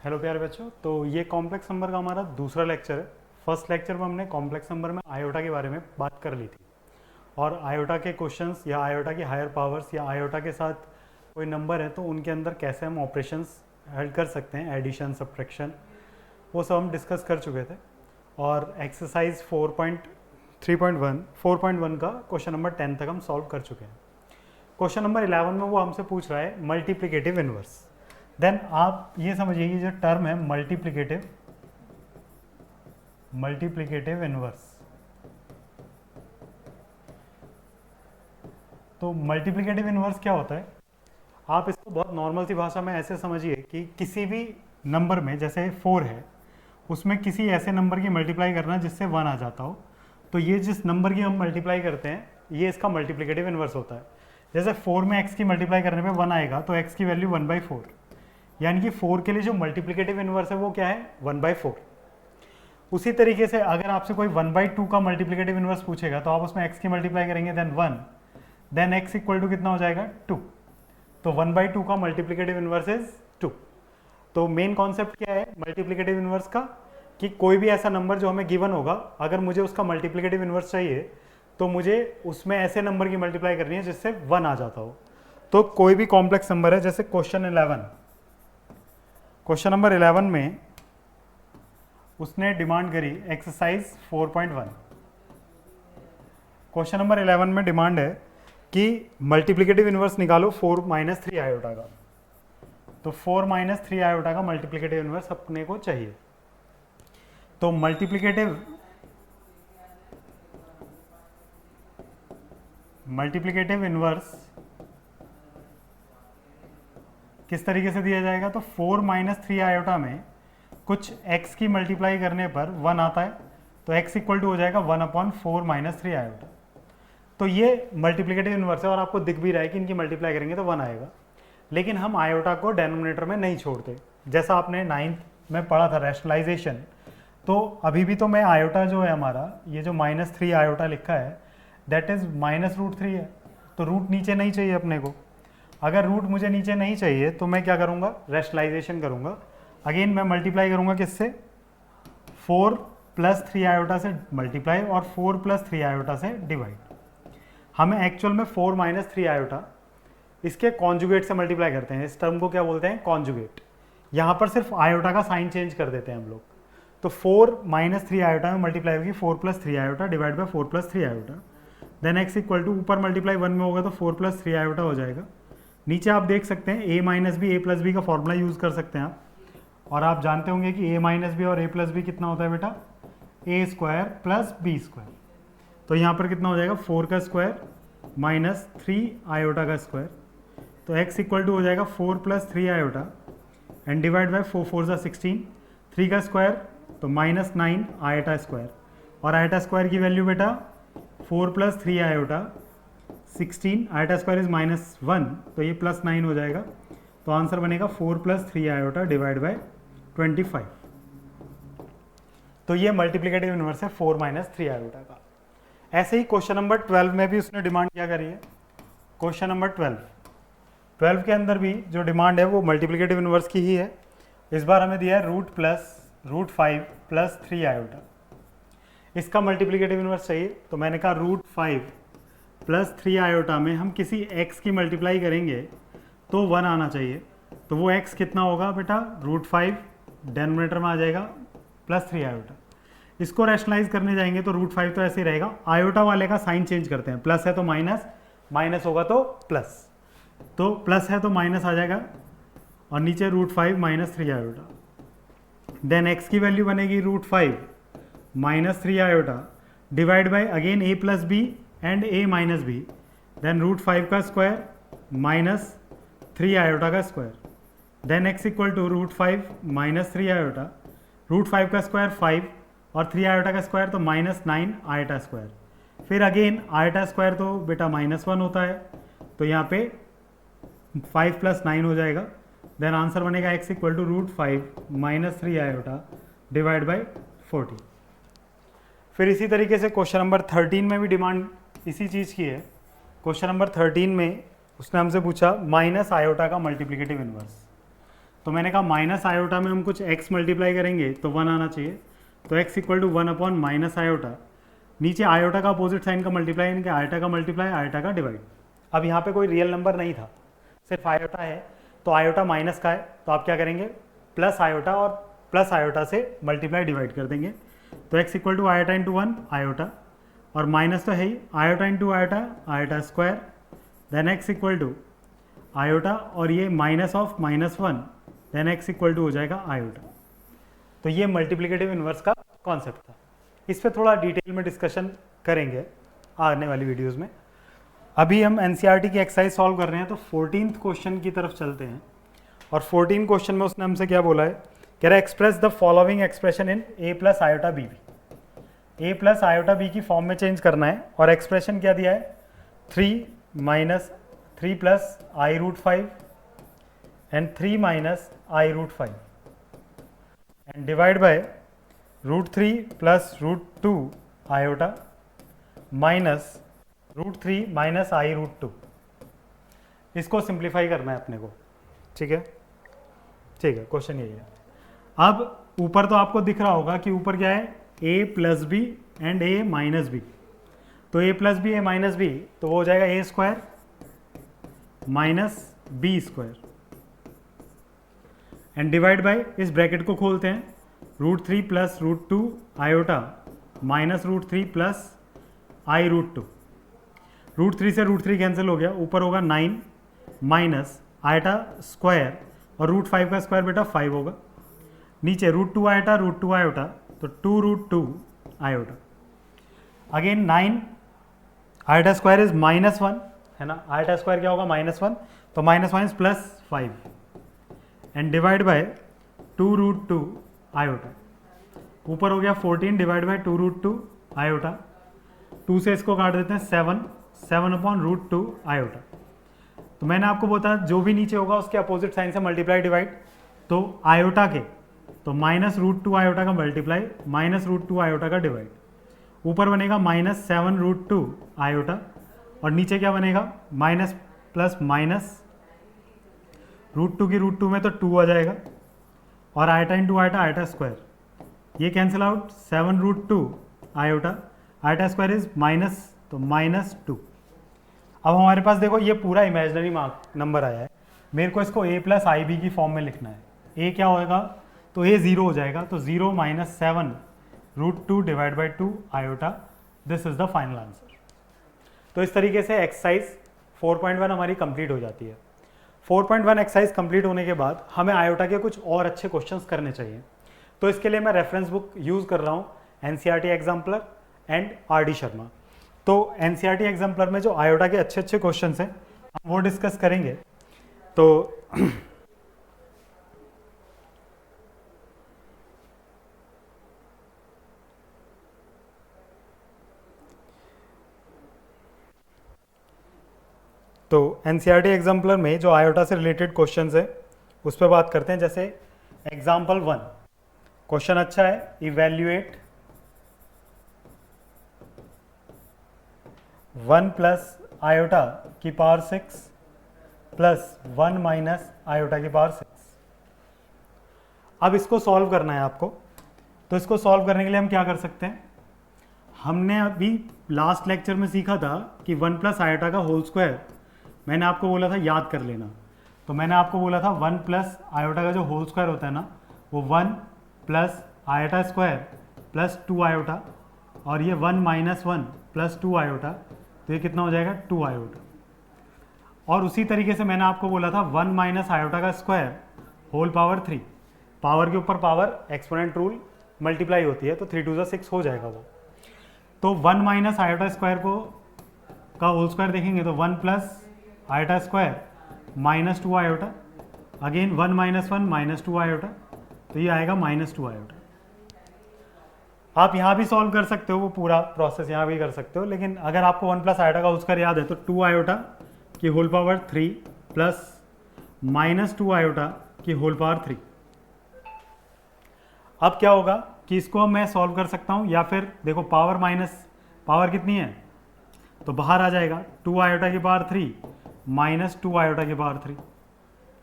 Hello प्यारे बच्चों। तो ये कॉम्प्लेक्स नंबर का हमारा दूसरा लेक्चर है। फर्स्ट लेक्चर में हमने कॉम्प्लेक्स नंबर में आयोटा के बारे में बात कर ली थी और आयोटा के क्वेश्चंस या आयोटा की हायर पावर्स या आयोटा के साथ कोई नंबर है तो उनके अंदर कैसे हम ऑपरेशंस हल कर सकते हैं, एडिशन, सब्ट्रैक्शन, वो सब हम डिस्कस कर चुके थे। और एक्सरसाइज 4.1 का क्वेश्चन नंबर 10 तक हम सॉल्व कर चुके हैं। क्वेश्चन नंबर 11 में वो हमसे पूछ रहा है मल्टीप्लिकेटिव इनवर्स। देन आप ये समझिए कि जो टर्म है मल्टीप्लिकेटिव इनवर्स, तो मल्टीप्लिकेटिव इनवर्स क्या होता है? आप इसको बहुत नॉर्मल सी भाषा में ऐसे समझिए कि किसी भी नंबर में, जैसे 4 है, उसमें किसी ऐसे नंबर की मल्टीप्लाई करना जिससे 1 आ जाता हो, तो ये जिस नंबर की हम मल्टीप्लाई करते हैं ये इसका मल्टीप्लिकेटिव इनवर्स होता है। जैसे 4 में x की मल्टीप्लाई करने पे 1 आएगा तो x की वैल्यू 1/4, यानी कि 4 के लिए जो मल्टीप्लिकेटिव इनवर्स है वो क्या है? 1/4। उसी तरीके से अगर आपसे कोई 1/2 का मल्टीप्लिकेटिव इनवर्स पूछेगा तो आप उसमें x की मल्टीप्लाई करेंगे then 1, then x equal to कितना हो जाएगा? 2। तो 1/2 का मल्टीप्लिकेटिव इनवर्स इज 2। तो मेन कॉन्सेप्ट क्या है मल्टीप्लिकेटिव इनवर्स का, कि कोई भी ऐसा नंबर जो हमें गिवन होगा, अगर मुझे उसका मल्टीप्लिकेटिव इनवर्स चाहिए तो मुझे उसमें ऐसे नंबर की मल्टीप्लाई करनी है जिससे 1 आ जाता हो। तो कोई भी कॉम्प्लेक्स नंबर है, जैसे क्वेश्चन नंबर 11 में उसने डिमांड करी एक्सरसाइज 4.1। क्वेश्चन नंबर 11 में डिमांड है कि मल्टीप्लिकेटिव इनवर्स निकालो 4 - 3 आयोटा का। तो 4 - 3 आयोटा का मल्टीप्लिकेटिव इनवर्स अपने को चाहिए। तो मल्टीप्लिकेटिव इनवर्स किस तरीके से दिया जाएगा? तो 4 - 3 आयोटा में कुछ x की मल्टीप्लाई करने पर 1 आता है, तो x इक्वल टू हो जाएगा 1/4 - 3 आयोटा। तो ये मल्टीप्लिकेटिव इनवर्स है और आपको दिख भी रहा है कि इनकी मल्टीप्लाई करेंगे तो 1 आएगा। लेकिन हम आयोटा को डेनोमिनेटर में नहीं छोड़ते, जैसा आपने 9th में पढ़ा था रैशनलाइजेशन। तो अभी भी तो मैं आयोटा जो है हमारा, ये जो -3 आयोटा लिखा है दैट इज -√3 है, तो रूट नीचे नहीं चाहिए अपने को। अगर रूट मुझे नीचे नहीं चाहिए तो मैं क्या करूँगा? रैशनलाइजेशन करूँगा। अगेन मैं मल्टीप्लाई करूँगा किससे? 4 + 3 आयोटा से मल्टीप्लाई और 4 + 3 आयोटा से डिवाइड। हमें एक्चुअल में 4 - 3 आयोटा इसके कॉन्जुगेट से मल्टीप्लाई करते हैं। इस टर्म को क्या बोलते हैं? कॉन्जुगेट। यहाँ पर सिर्फ आयोटा का साइन चेंज कर देते हैं हम लोग। तो 4 - 3 आयोटा में मल्टीप्लाई होगी 4 + 3 iota divide by 4 + 3 iota. Then x equal to, ऊपर मल्टीप्लाई 1 में होगा तो 4 + 3 आयोटा हो जाएगा। नीचे आप देख सकते हैं a - b a + b का फॉर्मूला यूज़ कर सकते हैं आप। और आप जानते होंगे कि a - b और a + b कितना होता है बेटा? a² + b²। तो यहाँ पर कितना हो जाएगा? 4 का स्क्वायर - 3 आयोटा का स्क्वायर। तो x इक्वल टू हो जाएगा 4 + 3 आयोटा एंड डिवाइड बाय 4 4 16, 3 का स्क्वायर तो -9 आयोटा स्क्वायर। और आयोटा स्क्वायर की वैल्यू बेटा 4 + 3 आयोटा 16, आयोटा स्क्वायर इज -1, तो ये +9 हो जाएगा। तो आंसर बनेगा 4 + 3 आयोटा डिवाइड बाय 25। तो ये मल्टीप्लिकेटिव इनवर्स है 4 - 3 आयोटा का। ऐसे ही क्वेश्चन नंबर 12 में भी उसने डिमांड क्या करी है? क्वेश्चन नंबर 12 के अंदर भी जो डिमांड है वो मल्टीप्लिकेटिव इनवर्स की ही है। इस बार हमें दिया है √5 + 3 आयोटा। इसका मल्टीप्लिकेटिव इनवर्स चाहिए, तो मैंने कहा √5 + 3 आयोटा में हम किसी x की मल्टीप्लाई करेंगे तो 1 आना चाहिए। तो वो x कितना होगा बेटा? √5 डेनोमिनेटर में आ जाएगा +3 आयोटा। इसको रैशनलाइज करने जाएंगे तो √5 तो ऐसे ही रहेगा। आयोटा वाले का साइन चेंज करते हैं, प्लस है तो माइनस, माइनस होगा तो प्लस। तो प्लस है तो माइनस आ जाएगा और नीचे √5 - 3 आयोटा। देन x की वैल्यू बनेगी √5 - 3 iota divide by again a + b and a - b। Then √5 का स्क्वायर -3 आयोटा का square. Then x equal to √5 - 3 iota, √5 का स्क्वायर 5 और 3 आयोटा का स्क्वायर तो -9 आयोटा स्क्वायर। फिर अगेन आयोटा स्क्वायर तो बेटा -1 होता है, तो यहाँ पे 5 + 9 हो जाएगा। देन आंसर बनेगा x equal to √5 - 3 iota divide by 40। फिर इसी तरीके से क्वेश्चन नंबर 13 में भी डिमांड इसी चीज़ की है। क्वेश्चन नंबर 13 में उसने हमसे पूछा माइनस आयोटा का मल्टीप्लिकेटिव इनवर्स। तो मैंने कहा माइनस आयोटा में हम कुछ x मल्टीप्लाई करेंगे तो 1 आना चाहिए, तो x equal to 1 upon minus iota, नीचे आयोटा का अपोजिट साइन का मल्टीप्लाई यानी कि आयोटा का मल्टीप्लाई आयोटा का डिवाइड। अब यहाँ पे कोई रियल नंबर नहीं था, सिर्फ आयोटा है, तो आयोटा माइनस का है, तो आप क्या करेंगे प्लस आयोटा और प्लस आयोटा से मल्टीप्लाई डिवाइड कर देंगे, तो x equal to iota into 1 iota, और माइनस तो है ही, iota into iota iota square, then x equal to iota और ये minus of -1, then x equal to हो जाएगा आयोटा। तो ये मल्टीप्लिकेटिव इन्वर्स का कॉन्सेप्ट था। इस पर थोड़ा डिटेल में डिस्कशन करेंगे आने वाली वीडियोस में। अभी हम एनसीईआरटी की एक्सरसाइज सॉल्व कर रहे हैं, तो 14th क्वेश्चन की तरफ चलते हैं। और 14 क्वेश्चन में उसने हमसे क्या बोला है, कह रहा है express the following expression in a plus iota b. a plus iota b की फॉर्म में चेंज करना है, और एक्सप्रेशन क्या दिया है 3 plus i root 5 and 3 minus i root 5 and divide by √3 plus √2 iota minus √3 minus i root 2। इसको simplify करना है अपने को, ठीक है, ठीक है, क्वेश्चन यही है। अब ऊपर तो आपको दिख रहा होगा कि ऊपर क्या है a plus b and a minus b, तो a plus b a minus b, तो वो हो जाएगा a square minus B square and divide by, इस ब्रैकेट को खोलते हैं, √3 plus √2 iota minus √3 plus i root 2, √3 से √3 कैंसिल हो गया, ऊपर होगा 9 माइनस आयोटा स्क्वायर और √5 का स्क्वायर बेटा 5 होगा, नीचे √2 आयोटा √2 आयोटा, तो 2 √2 iota, again 9 iota square is -1 है ना, आयोटा स्क्वायर क्या होगा -1, तो -1 is +5 and divide by 2 √2 iota, ऊपर हो गया 14 डिवाइड बाय 2 √2 आयोटा, 2 से इसको काट देते हैं 7 अपॉन √2 आयोटा। तो मैंने आपको बताया जो भी नीचे होगा उसके अपोजिट साइन से मल्टीप्लाई डिवाइड, तो आयोटा के तो -√2 आयोटा का मल्टीप्लाई -√2 आयोटा का डिवाइड, ऊपर बनेगा -7 √2 आयोटा, और नीचे क्या बनेगा माइनस प्लस माइनस √2 की √2 में तो 2 आ जाएगा, और iota into iota iota square, ये cancel out 7 √2 iota, iota square is minus, तो -2। अब हमारे पास देखो ये पूरा इमेजिनरी नंबर आया है, मेरे को इसको a प्लस आई बी की फॉर्म में लिखना है, a क्या होएगा, तो a 0 हो जाएगा, तो 0 minus 7 √2 divide by 2 iota, this is the final answer. तो इस तरीके से एक्सरसाइज 4.1 हमारी कंप्लीट हो जाती है। 4.1 एक्सरसाइज कंप्लीट होने के बाद हमें आयोटा के कुछ और अच्छे क्वेश्चंस करने चाहिए, तो इसके लिए मैं रेफरेंस बुक यूज़ कर रहा हूँ NCERT exemplar and R D Sharma. तो एनसीईआरटी एग्जाम्पलर में जो आयोटा के अच्छे अच्छे क्वेश्चंस हैं हम वो डिस्कस करेंगे। तो तो एनसीईआरटी एग्जाम्पलर में जो आयोटा से रिलेटेड क्वेश्चंस है उस पर बात करते हैं। जैसे एग्जाम्पल 1 क्वेश्चन अच्छा है, इवेल्युएट 1 प्लस आयोटा की पावर 6 प्लस 1 माइनस आयोटा की पावर 6। अब इसको सॉल्व करना है आपको, तो इसको सॉल्व करने के लिए हम क्या कर सकते हैं, हमने अभी लास्ट लेक्चर में सीखा था कि 1 प्लस आयोटा का होल स्क्वायर मैंने आपको बोला था याद कर लेना। तो मैंने आपको बोला था 1 प्लस आयोटा का जो होल स्क्वायर होता है ना, वो 1 plus iota square plus 2 iota, और ये 1 माइनस 1 प्लस 2 आयोटा, तो ये कितना हो जाएगा 2 आयोटा। और उसी तरीके से मैंने आपको बोला था 1 माइनस आयोटा का स्क्वायर होल पावर 3, पावर के ऊपर पावर एक्सपोनेंट रूल मल्टीप्लाई होती है, तो 3 2 6 हो जाएगा वो। तो 1 माइनस आयोटा स्क्वायर को का होल स्क्वायर देखेंगे तो 1 plus iota square minus 2 iota, again 1 minus 1 minus 2 iota, तो ये आएगा -2 आयोटा। आप यहाँ भी सॉल्व कर सकते हो, वो पूरा प्रोसेस यहाँ भी कर सकते हो, लेकिन अगर आपको 1 प्लस आयोटा का होल स्क्वायर याद है तो 2 आयोटा की होल पावर 3 प्लस -2 आयोटा की होल पावर 3। अब क्या होगा कि इसको मैं सॉल्व कर सकता हूँ, या फिर देखो पावर माइनस पावर कितनी है तो बाहर आ जाएगा 2 आयोटा की पावर 3 -2 आयोटा की पावर 3,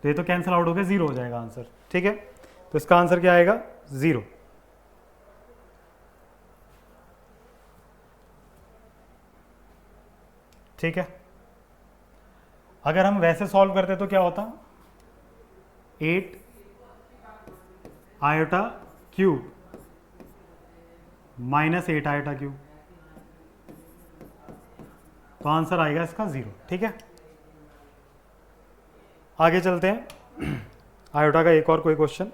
तो ये तो कैंसिल आउट हो गया, 0 हो जाएगा आंसर। ठीक है, तो इसका आंसर क्या आएगा 0। ठीक है, अगर हम वैसे सॉल्व करते तो क्या होता, 8 iota cube minus 8 iota cube, तो आंसर आएगा इसका 0। ठीक है, आगे चलते हैं आयोटा का एक और कोई क्वेश्चन।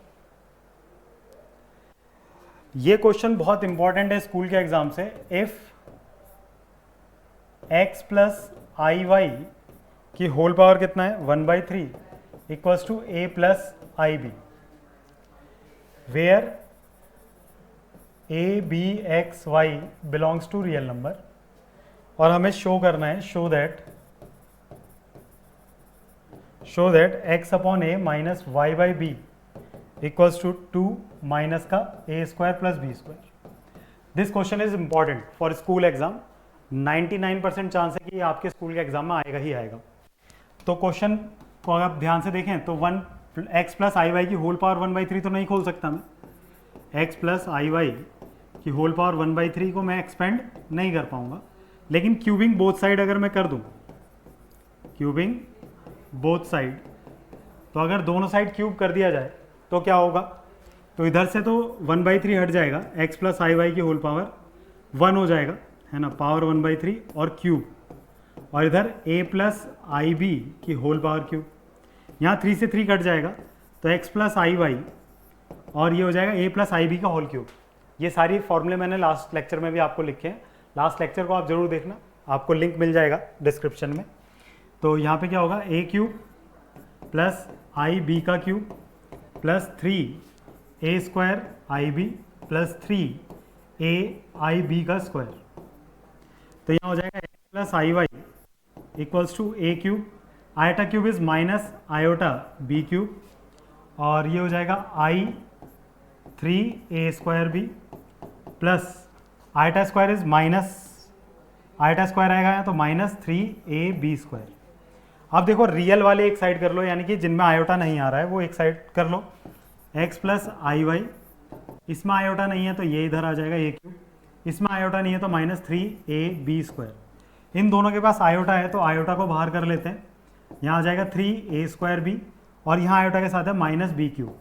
ये क्वेश्चन बहुत इंपॉर्टेंट है स्कूल के एग्जाम से। If x plus I y की होल पावर कितना है 1/3 equals to a plus i b, where a b x y belongs to real number, और हमें शो करना है show that x upon a minus y by b equals to 2 minus का a square plus b square. This question is important for school exam. 99% chance है कि ये आपके school के एग्जाम में आएगा ही आएगा। तो क्वेश्चन को अगर आप ध्यान से देखें तो x प्लस आई वाई की होल पावर 1/3 तो नहीं खोल सकता मैं। x प्लस आई वाई की होल पावर 1/3 को मैं एक्सपेंड नहीं कर पाऊंगा, लेकिन क्यूबिंग बोथ साइड अगर मैं कर दूं, क्यूबिंग बोथ साइड, तो अगर दोनों साइड क्यूब कर दिया जाए तो क्या होगा, तो इधर से तो 1/3 हट जाएगा, x प्लस आई वाई की होल पावर 1 हो जाएगा, है ना, पावर 1/3 और क्यूब, और इधर a प्लस आई बी की होल पावर क्यूब, यहाँ 3 से 3 कट जाएगा, तो x प्लस आई वाई और ये हो जाएगा a प्लस आई बी का होल क्यूब। ये सारी फॉर्मूले मैंने लास्ट लेक्चर में भी आपको लिखे हैं, लास्ट लेक्चर को आप जरूर देखना, आपको लिंक मिल जाएगा डिस्क्रिप्शन में। तो यहाँ पे क्या होगा, a cube plus i b का cube plus 3 a square i b plus 3 a i b का स्क्वायर, तो यहाँ हो जाएगा x plus I y equals to a cube, iota cube is minus iota b cube, और ये हो जाएगा i 3a square b plus iota square is minus, iota square आएगा यहाँ तो माइनस 3ab स्क्वायर। अब देखो रियल वाले एक साइड कर लो, यानी कि जिनमें आयोटा नहीं आ रहा है वो एक साइड कर लो, x प्लस आई वाई, इसमें आयोटा नहीं है तो ये इधर आ जाएगा a क्यूब, इसमें आयोटा नहीं है तो माइनस 3ab स्क्वायर। इन दोनों के पास आयोटा है तो आयोटा को बाहर कर लेते हैं, यहाँ आ जाएगा 3a स्क्वायर बी, और यहाँ आयोटा के साथ है माइनस बी क्यूब।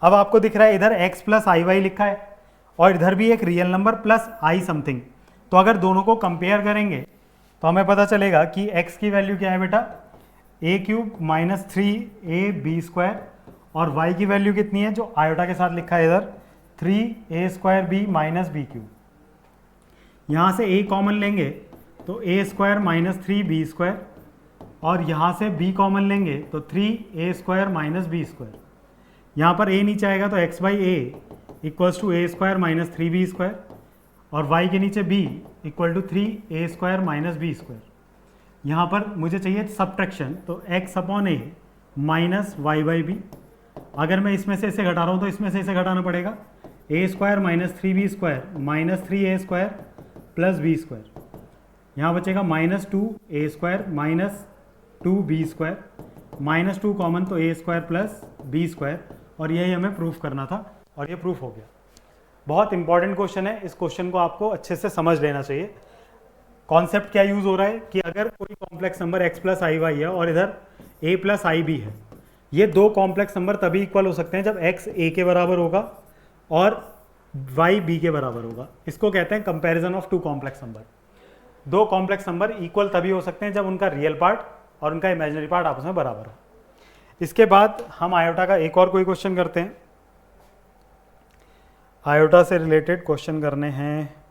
अब आपको दिख रहा है इधर x प्लस आई वाई लिखा है और इधर भी एक रियल नंबर प्लस आई समथिंग, तो अगर दोनों को कंपेयर करेंगे तो हमें पता चलेगा कि x की वैल्यू क्या है बेटा, a cube minus 3ab square, और y की वैल्यू कितनी है जो आयोटा के साथ लिखा है इधर 3a square b minus b cube. यहाँ से a कॉमन लेंगे तो a square minus 3b square, और यहाँ से b कॉमन लेंगे तो 3a square minus B square. यहाँ पर a नीचे आएगा तो x by a equals to a square minus 3b square, और y के नीचे b equal to 3a square minus B square. यहाँ पर मुझे चाहिए सब्ट्रैक्शन, तो x upon a minus y by b. अगर मैं इसमें से इसे घटा रहा हूँ तो इसमें से इसे घटाना पड़ेगा, a square minus 3b square minus 3a square plus b square, यहाँ बचेगा minus 2a square minus 2b square, minus 2 common तो a square plus b square, और यही हमें प्रूफ करना था और ये प्रूफ हो गया। बहुत इंपॉर्टेंट क्वेश्चन है, इस क्वेश्चन को आपको अच्छे से समझ लेना चाहिए। कॉन्सेप्ट क्या यूज हो रहा है कि अगर कोई कॉम्प्लेक्स नंबर x प्लस आई वाई है और इधर a प्लस आई बी है, ये दो कॉम्प्लेक्स नंबर तभी इक्वल हो सकते हैं जब x a के बराबर होगा और y b के बराबर होगा। इसको कहते हैं comparison of two complex number. दो कॉम्प्लेक्स नंबर इक्वल तभी हो सकते हैं जब उनका रियल पार्ट और उनका इमेजिनरी पार्ट आपस में बराबर हो। इसके बाद हम आयोटा का एक और कोई क्वेश्चन करते हैं। आयोटा से रिलेटेड क्वेश्चन करने हैं।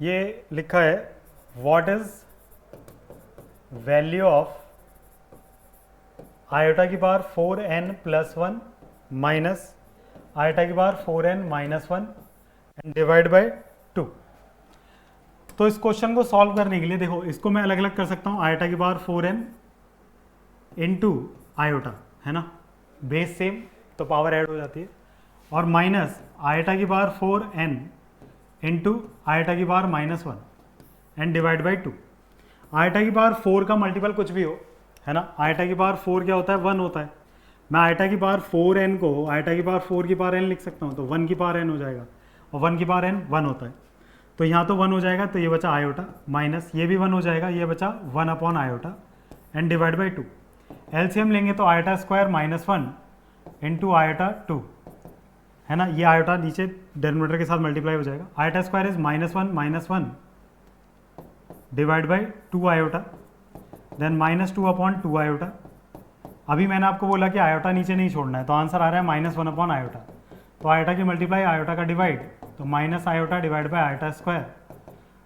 ये लिखा है what is value of iota की power 4n plus 1 minus iota की power 4n minus 1 and divide by 2। तो इस क्वेश्चन को सॉल्व करने के लिए देखो, इसको मैं अलग अलग कर सकता हूँ, आयोटा की पावर 4n इंटू आयोटा, है ना, बेस सेम तो पावर ऐड हो जाती है, और माइनस आयटा की पावर 4n इंटू आयटा की power -1 and divide by 2। Eta की पावर 4 का मल्टीपल कुछ भी हो, है ना, आयटा की पावर 4 क्या होता है, 1 होता है। मैं आयटा की पावर 4n को आयटा की पावर 4 की पावर n लिख सकता हूँ, तो 1 की पावर n हो जाएगा, और 1 की पावर n 1 होता है, तो यहाँ तो 1 हो जाएगा, तो ये बचा आयोटा, माइनस ये भी 1 हो जाएगा, ये बचा 1 upon iota and divide by 2। LCM लेंगे तो आयोटा स्क्वायर -1 इंटू आयोटा 2, है ना, ये आयोटा नीचे डेनोमिनेटर के साथ मल्टीप्लाई हो जाएगा। Iota square is -1 divide by 2 iota, then -2 upon 2 iota. अभी मैंने आपको बोला कि आयोटा नीचे नहीं छोड़ना है, तो आंसर आ रहा है -1 अपॉन आयोटा, तो आयोटा की मल्टीप्लाई आयोटा का डिवाइड, तो minus iota divide by iota square,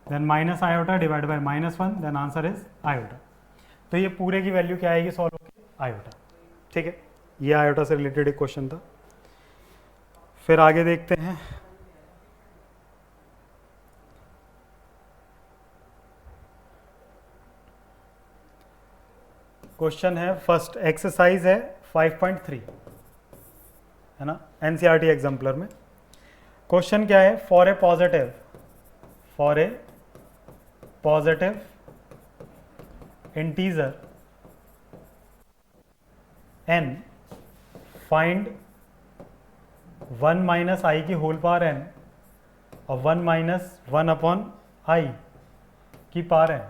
then minus iota divide by -1, then answer is iota. तो ये पूरे की वैल्यू क्या आएगी सॉल्व होकर, आयोटा। ठीक है, ये आयोटा से रिलेटेड एक क्वेश्चन था। फिर आगे देखते हैं, क्वेश्चन है फर्स्ट एक्सरसाइज है 5.3, है ना, एनसीईआरटी एग्जाम्पलर में। क्वेश्चन क्या है, for a positive integer n find 1 minus i की होल पावर n और 1 माइनस 1 अपॉन आई की पावर n।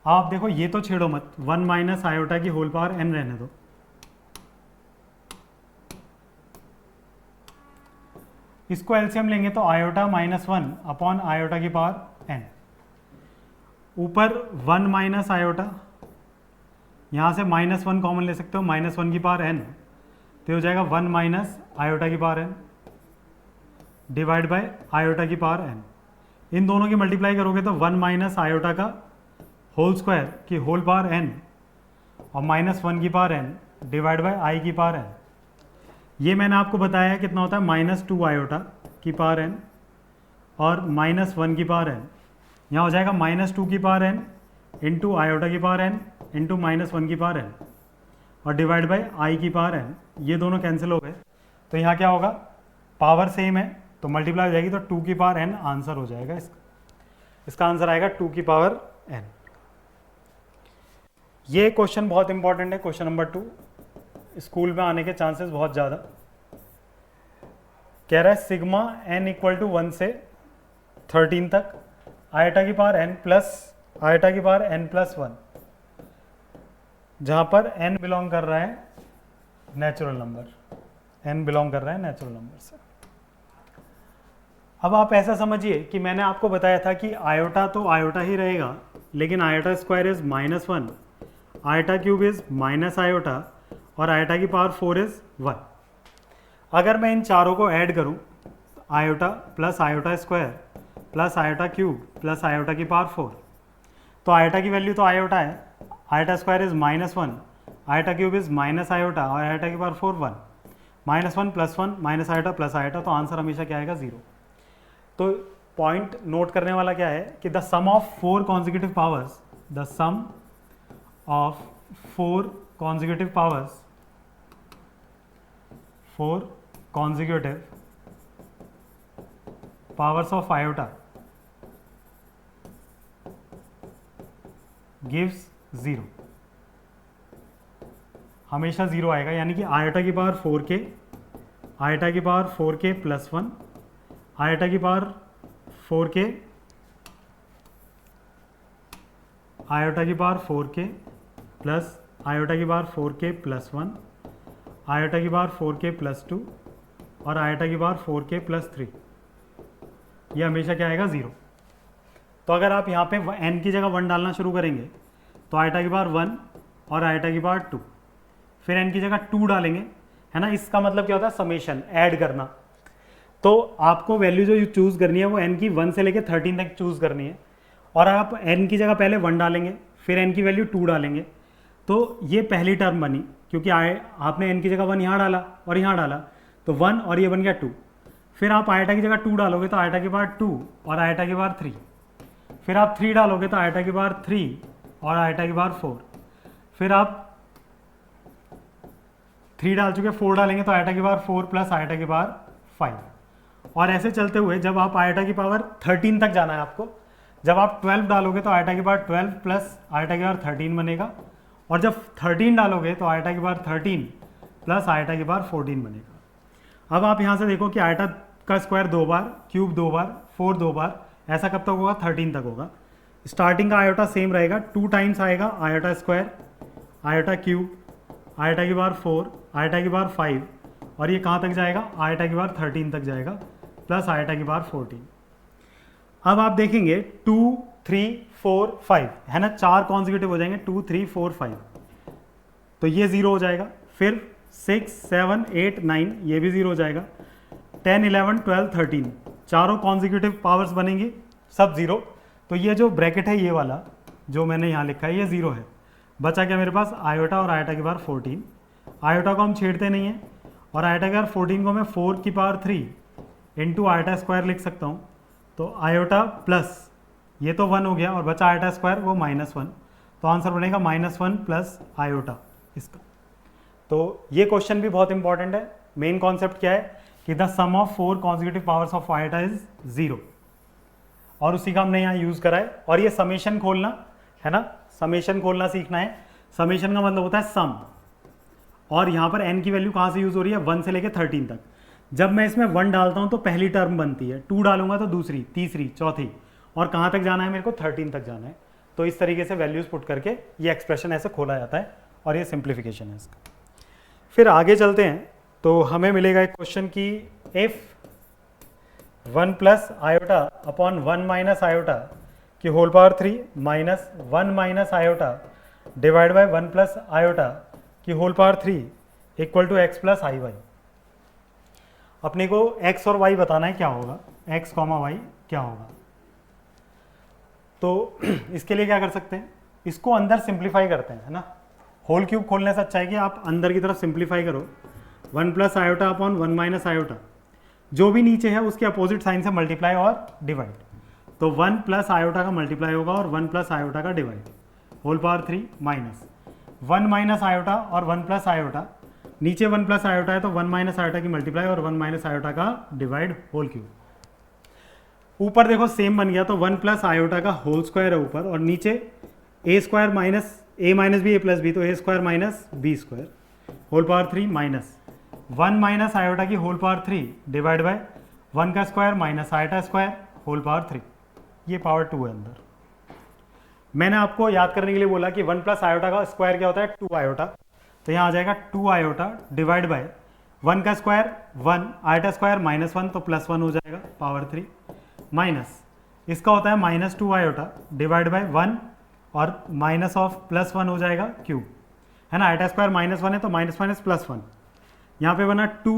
आप देखो ये तो छेड़ो मत, 1 माइनस आयोटा की होल पावर n रहने दो। इसको एलसीएम लेंगे तो आयोटा -1 अपॉन आयोटा की पावर n, ऊपर 1 माइनस आयोटा, यहाँ से -1 कॉमन ले सकते हो, -1 की पावर n, तो हो जाएगा 1 माइनस आयोटा की power n divide by iota की पावर n। इन दोनों की मल्टीप्लाई करोगे तो 1 माइनस आयोटा का होल स्क्वायर की होल पावर n और -1 की पावर n डिवाइड बाय आई की पावर n। ये मैंने आपको बताया कितना होता है, -2 आयोटा की पावर n और -1 की पावर n। यहाँ हो जाएगा -2 की पावर n इंटू आयोटा की पावर n इंटू -1 की पावर n और डिवाइड बाय आई की पावर n। ये दोनों कैंसिल हो गए, तो यहाँ क्या होगा, पावर सेम है तो मल्टीप्लाई हो जाएगी, तो 2 की पावर n आंसर हो जाएगा इसका आंसर आएगा 2 की पावर n। ये क्वेश्चन बहुत इंपॉर्टेंट है, क्वेश्चन नंबर 2, स्कूल में आने के चांसेस बहुत ज़्यादा। कह रहा है सिग्मा n इक्वल टू 1 से 13 तक आयटा की पावर n प्लस आयटा की पावर n प्लस 1, जहाँ पर n बिलोंग कर रहा है नेचुरल नंबर, n बिलोंग कर रहा है नेचुरल नंबर से। अब आप ऐसा समझिए कि मैंने आपको बताया था कि आयोटा तो आयोटा ही रहेगा, लेकिन iota square is -1, iota cube is minus iota और आयोटा की पावर 4 इज 1। अगर मैं इन चारों को ऐड करूं, iota plus iota square plus iota cube plus iota की पावर 4, तो आयोटा की वैल्यू तो आयोटा है, iota square is -1, iota cube is minus iota और आयोटा की power 4 1, -1 plus 1 minus iota plus iota, तो आंसर हमेशा क्या आएगा 0। तो पॉइंट नोट करने वाला क्या है कि the sum of 4 consecutive powers, the sum of 4 consecutive powers, 4 consecutive powers of iota gives 0। हमेशा 0 आएगा, यानी कि आयोटा की पावर 4k, आयोटा की पावर 4k प्लस 1, आयोटा की पावर 4k, आयोटा की पावर 4k प्लस आयोटा की पावर 4k प्लस 1, आयोटा की पावर 4k प्लस 2 और आयोटा की पावर 4k प्लस 3, ये हमेशा क्या आएगा 0। तो अगर आप यहाँ पे n की जगह 1 डालना शुरू करेंगे तो आयोटा की पावर 1 और आयोटा की पावर 2, फिर n की जगह 2 डालेंगे, है ना, इसका मतलब क्या होता है, समेशन, ऐड करना। तो आपको वैल्यू जो चूज़ करनी है वो n की 1 से लेकर 13 तक चूज़ करनी है, और आप n की जगह पहले 1 डालेंगे, फिर n की वैल्यू 2 डालेंगे, तो ये पहली टर्म बनी, क्योंकि आपने n की जगह 1 यहाँ डाला और यहाँ डाला, तो 1 और ये बन गया 2। फिर आप आयटा की जगह 2 डालोगे तो आयटा की पावर 2 और आयटा की पावर 3, फिर आप 3 डालोगे तो आयटा की पावर 3 और आयटा की पावर 4, फिर आप 3 डाल चुके, 4 डालेंगे तो आयटा की पावर 4 प्लस आयटा की पावर 5, और ऐसे चलते हुए जब आप आयटा की पावर 13 तक जाना है आपको, जब आप 12 डालोगे तो आयटा की पावर 12 प्लस आयटा की पावर 13 बनेगा, और जब 13 डालोगे तो आयटा की पावर 13 प्लस आयटा की पावर 14 बनेगा। अब आप यहाँ से देखो कि आयटा का स्क्वायर 2 बार, क्यूब 2 बार, 4 2 बार, ऐसा कब तक होगा? 13 तक होगा। स्टार्टिंग का आयोटा सेम रहेगा, 2 टाइम्स आएगा iota square, iota cube, eta की पावर 4, आयटा की पावर 5, और ये कहाँ तक जाएगा? आयटा की पावर 13 तक जाएगा प्लस आयटा की पावर 14। अब आप देखेंगे 2 3 4 5 है ना, 4 कॉन्जिक्यूटिव हो जाएंगे, 2 3 4 5, तो ये 0 हो जाएगा। फिर 6 7 8 9 ये भी 0 हो जाएगा। 10 11 12 13 चारों कॉन्जिक्यूटिव पावर्स बनेंगी, सब 0। तो ये जो ब्रैकेट है ये वाला जो मैंने यहाँ लिखा है ये 0 है। बचा क्या मेरे पास? आयोटा और आयटा की पावर 14। आयोटा को हम छेड़ते नहीं हैं, और आयटा की पावर 14 को मैं 4 की पावर 3 इंटू आयटा स्क्वायर लिख सकता हूँ। तो आयोटा प्लस ये तो 1 हो गया, और बचा आयटा स्क्वायर वो -1, तो आंसर बनेगा -1 प्लस आयोटा इसका। तो ये क्वेश्चन भी बहुत इंपॉर्टेंट है। मेन कॉन्सेप्ट क्या है कि the sum of 4 consecutive powers of iota is 0, और उसी का हमने यहाँ यूज करा है। और ये समेशन खोलना है ना, समेशन खोलना सीखना है। समेशन का मतलब होता है सम, और यहाँ पर n की वैल्यू कहाँ से यूज हो रही है? 1 से लेकर 13 तक। जब मैं इसमें 1 डालता हूँ तो पहली टर्म बनती है, 2 डालूंगा तो दूसरी, तीसरी, चौथी, और कहाँ तक जाना है मेरे को? 13 तक जाना है। तो इस तरीके से वैल्यूज पुट करके ये एक्सप्रेशन ऐसे खोला जाता है, और ये सिंप्लीफिकेशन है इसका। फिर आगे चलते हैं तो हमें मिलेगा एक क्वेश्चन की if 1 plus iota upon 1 minus iota की whole power 3 minus 1 minus iota divide by 1 plus iota की whole power 3 equal to x plus I y. अपने को x और y बताना है क्या होगा, x कॉमा वाई क्या होगा। तो इसके लिए क्या कर सकते हैं, इसको अंदर सिंप्लीफाई करते हैं, है ना। होल क्यूब खोलने से अच्छा है कि आप अंदर की तरफ सिंप्लीफाई करो। 1 plus iota upon 1 minus iota, जो भी नीचे है उसके अपोजिट साइन से मल्टीप्लाई और डिवाइड। तो 1 प्लस आयोटा का मल्टीप्लाई होगा और 1 प्लस आयोटा का divide, whole power 3 minus 1 minus iota और 1 प्लस आयोटा, नीचे 1 प्लस आयोटा है तो 1 माइनस आयोटा की मल्टीप्लाई और 1 माइनस आयोटा का डिवाइड, होल क्यूब। ऊपर देखो सेम बन गया, तो 1 प्लस आयोटा का होल स्क्वायर है ऊपर, और नीचे a square minus a minus B A plus B, तो a square minus B square, whole power 3 minus 1 minus iota की होल पावर 3 डिवाइड बाय 1 का square minus iota square, whole power 3, ये power 2 है अंदर। मैंने आपको याद करने के लिए बोला कि 1 प्लस आयोटा का स्क्वायर क्या होता है? 2 आयोटा, तो यहाँ आ जाएगा 2 आयोटा डिवाइड बाय 1 का स्क्वायर 1, आयोटा स्क्वायर -1 तो +1 हो जाएगा पावर 3, माइनस इसका होता है -2 आयोटा डिवाइड बाय 1 और माइनस ऑफ +1 हो जाएगा क्यूब, है ना। आयोटा स्क्वायर -1 है तो माइनस माइनस +1, यहाँ पे बना 2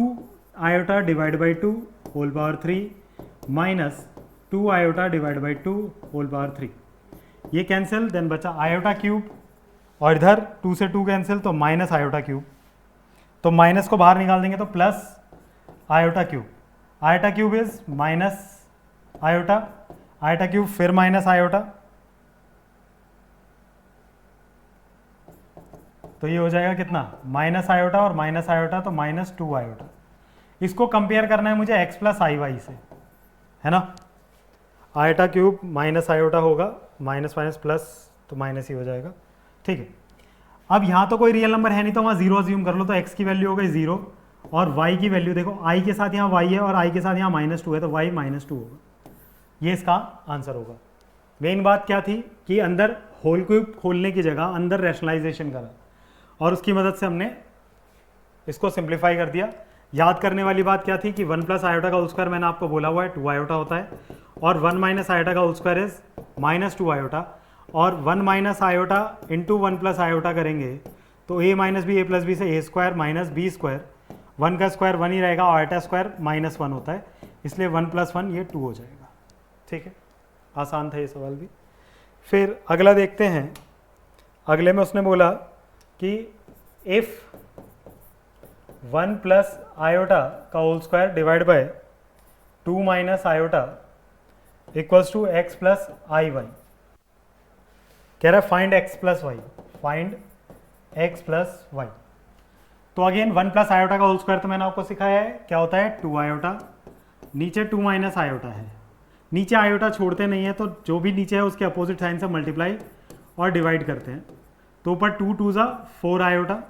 iota divide by 2 whole power 3 minus 2 iota divide by 2 whole power 3, ये कैंसिल, देन बचा आयोटा क्यूब, और इधर 2 से 2 कैंसिल तो माइनस आयोटा क्यूब, तो माइनस को बाहर निकाल देंगे तो plus iota cube, iota cube is minus iota, iota cube फिर माइनस आयोटा, तो ये हो जाएगा कितना? माइनस आयोटा और माइनस आयोटा, तो -2 आयोटा। इसको कंपेयर करना है मुझे x प्लस आई वाई से, है ना। आयोटा क्यूब माइनस आयोटा होगा, माइनस माइनस प्लस तो माइनस ही हो जाएगा, ठीक है। अब यहाँ तो कोई रियल नंबर है नहीं तो वहाँ 0 अज्यूम कर लो, तो x की वैल्यू हो गई 0, और y की वैल्यू देखो i के साथ यहाँ y है और i के साथ यहाँ -2 है, तो y -2 होगा, ये इसका आंसर होगा। मेन बात क्या थी कि अंदर होल क्यूब खोलने की जगह अंदर रैशनलाइजेशन करा, और उसकी मदद से हमने इसको सिंप्लीफाई कर दिया। याद करने वाली बात क्या थी कि 1 प्लस आयोटा का होल स्क्वायर मैंने आपको बोला हुआ है 2 आयोटा होता है, और 1 माइनस आयोटा का होल स्क्वायर इज -2 आयोटा, और 1 minus iota into 1 plus iota करेंगे तो a minus B A plus B से A square minus B square, 1 का स्क्वायर 1 ही रहेगा, आयोटा स्क्वायर -1 होता है, इसलिए 1 + 1 ये 2 हो जाएगा, ठीक है। आसान था ये सवाल भी। फिर अगला देखते हैं, अगले में उसने बोला कि इफ 1 प्लस आयोटा का whole square divide by 2 minus iota equals to x plus I Y, कह रहा है find x plus Y, find x plus Y. तो अगेन 1 प्लस आयोटा का होल स्क्वायर तो मैंने आपको सिखाया है, क्या होता है 2 आयोटा, नीचे 2 माइनस आयोटा है, नीचे आयोटा छोड़ते नहीं है तो जो भी नीचे है उसके अपोजिट साइन से मल्टीप्लाई और डिवाइड करते हैं। तो ऊपर 2 2 ज़ा 4 आयोटा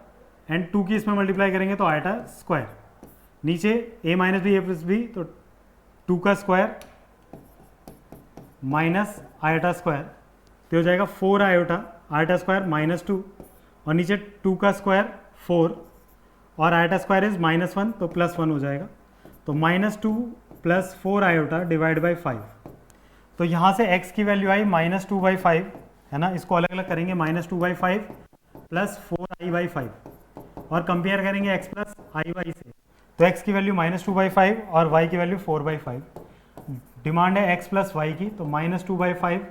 एंड 2 की इसमें मल्टीप्लाई करेंगे तो आयोटा स्क्वायर, नीचे a minus B A plus B तो 2 का स्क्वायर माइनस आयोटा स्क्वायर, तो हो जाएगा 4 आयोटा आयोटा स्क्वायर माइनस 2 और नीचे 2 का स्क्वायर 4 और आयोटा स्क्वायर इज -1 तो +1 हो जाएगा। तो -2 + 4 आयोटा डिवाइड बाई 5। तो यहाँ से x की वैल्यू आई -2/5 है ना, इसको अलग अलग करेंगे -2/5 + 4i/5 और कंपेयर करेंगे x + i/y से। तो x की वैल्यू -2/5 और y की वैल्यू 4/5। डिमांड है x + y की, तो -2/5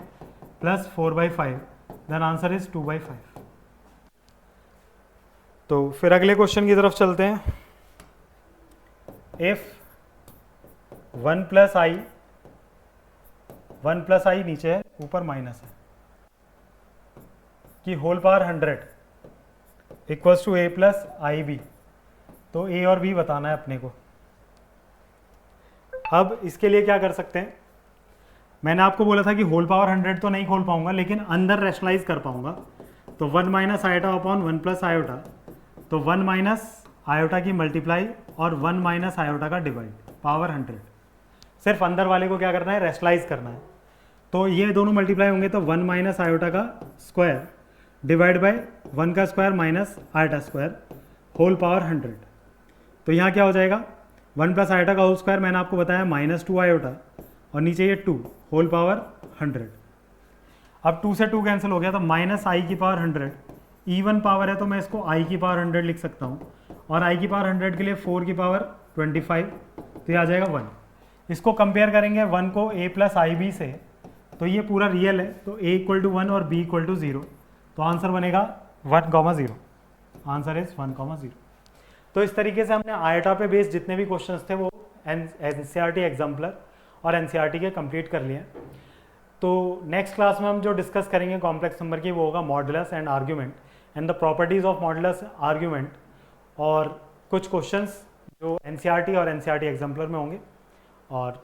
+ 4/5, देन आंसर इज 2/5। तो फिर अगले क्वेश्चन की तरफ चलते हैं। इफ 1 + i नीचे है ऊपर माइनस है कि whole power 100 equals to a + ib, तो a और b बताना है अपने को। अब इसके लिए क्या कर सकते हैं, मैंने आपको बोला था कि होल पावर 100 तो नहीं खोल पाऊंगा लेकिन अंदर रैशनलाइज कर पाऊंगा। तो 1 माइनस आयोटा अपॉन 1 + आयोटा, तो 1 माइनस आयोटा की मल्टीप्लाई और 1 माइनस आयोटा का डिवाइड पावर 100। सिर्फ अंदर वाले को क्या करना है, रैशनलाइज करना है। तो ये दोनों मल्टीप्लाई होंगे तो 1 माइनस आयोटा का स्क्वायर डिवाइड बाय 1 का square minus iota square whole power 100। तो यहाँ क्या हो जाएगा, 1 + आयोटा का होल स्क्वायर मैंने आपको बताया -2 आयोटा और नीचे ये 2 होल पावर 100। अब 2 से 2 कैंसिल हो गया तो -i की पावर 100, इवन पावर है तो मैं इसको i की पावर 100 लिख सकता हूँ और i की पावर 100 के लिए 4 की पावर 25, तो ये आ जाएगा 1। इसको कंपेयर करेंगे 1 को a + ib से, तो ये पूरा रियल है तो a = 1 और b = 0, तो आंसर बनेगा 1,0। Answer is 1,0। तो इस तरीके से हमने आयोटा पे बेस्ड जितने भी क्वेश्चंस थे वो एनसीईआरटी एग्जाम्पलर और एनसीईआरटी के कंप्लीट कर लिए। तो नेक्स्ट क्लास में हम जो डिस्कस करेंगे कॉम्प्लेक्स नंबर की वो होगा modulus and argument and the properties of modulus argument, और कुछ क्वेश्चंस जो एनसीईआरटी और एनसीईआरटी एग्जाम्पलर में होंगे। और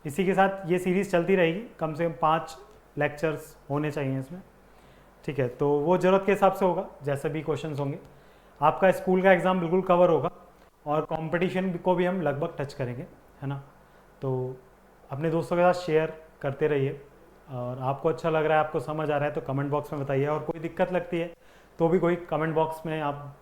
इसी के साथ ये सीरीज़ चलती रहेगी, कम से कम 5 लेक्चर्स होने चाहिए इसमें, ठीक है। तो वो ज़रूरत के हिसाब से होगा, जैसे भी क्वेश्चंस होंगे। आपका स्कूल का एग्ज़ाम बिल्कुल कवर होगा और कंपटीशन को भी हम लगभग टच करेंगे, है ना। तो अपने दोस्तों के साथ शेयर करते रहिए, और आपको अच्छा लग रहा है, आपको समझ आ रहा है तो कमेंट बॉक्स में बताइए, और कोई दिक्कत लगती है तो भी कोई कमेंट बॉक्स में आप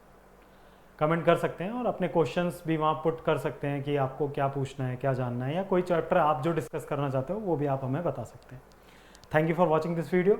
कमेंट कर सकते हैं और अपने क्वेश्चंस भी वहाँ पुट कर सकते हैं कि आपको क्या पूछना है, क्या जानना है, या कोई चैप्टर आप जो डिस्कस करना चाहते हो वो भी आप हमें बता सकते हैं। Thank you for watching this video.